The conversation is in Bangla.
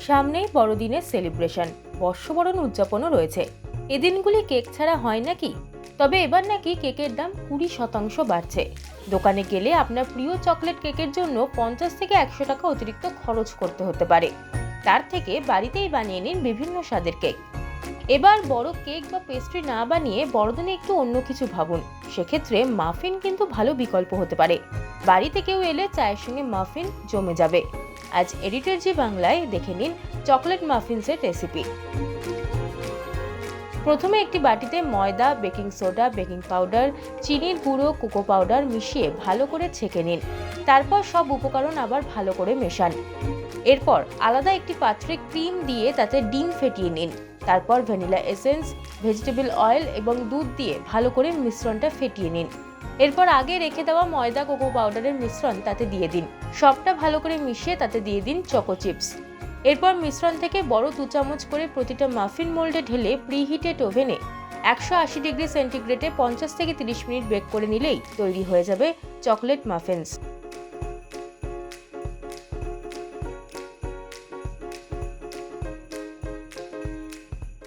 সামনেই বড়দিনের সেলিব্রেশন, বর্ষবরণ উদযাপনও রয়েছে। এ দিনগুলি কেক ছাড়া হয় নাকি? তবে এবার নাকি কেকের দাম 20% বাড়ছে। দোকানে গেলে আপনার প্রিয় চকলেট কেকের জন্য 50 থেকে 100 টাকা অতিরিক্ত খরচ করতে হতে পারে। তার থেকে বাড়িতেই বানিয়ে নিন বিভিন্ন স্বাদের কেক। এবার বড় কেক বা পেস্ট্রি না বানিয়ে বড়দিনে একটু অন্য কিছু ভাবুন। সেক্ষেত্রে মাফিন কিন্তু ভালো বিকল্প হতে পারে। বাড়িতে কেউ এলে চায়ের সঙ্গে মাফিন জমে যাবে। আজ এডিটরজি বাংলায় দেখে নিন চকলেট মাফিনসের রেসিপি। প্রথমে একটি বাটিতে ময়দা, বেকিং সোডা, বেকিং পাউডার, চিনির গুঁড়ো, কোকো পাউডার মিশিয়ে ভালো করে ছেঁকে নিন। তারপর সব উপকরণ আবার ভালো করে মেশান। এরপর আলাদা একটি পাত্রে ক্রিম দিয়ে তাতে ডিম ফেটিয়ে নিন। তারপর ভ্যানিলা এসেন্স, ভেজিটেবল অয়েল এবং দুধ দিয়ে ভালো করে মিশ্রণটা ফেটিয়ে নিন। এরপর আগে রেখে দেওয়া ময়দা, কোকো পাউডারের মিশ্রণ তাতে দিয়ে দিন। সবটা ভালো করে মিশিয়ে তাতে দিয়ে দিন চকো চিপস। এরপর মিশ্রণ থেকে বড় 2 চামচ করে প্রতিটা মাফিন মোল্ডে ঢেলে প্রিহিটেড ওভেনে 180 ডিগ্রি সেন্টিগ্রেডে 50 থেকে 30 মিনিট বেক করে নিলেই তৈরি হয়ে যাবে চকলেট মাফিনস।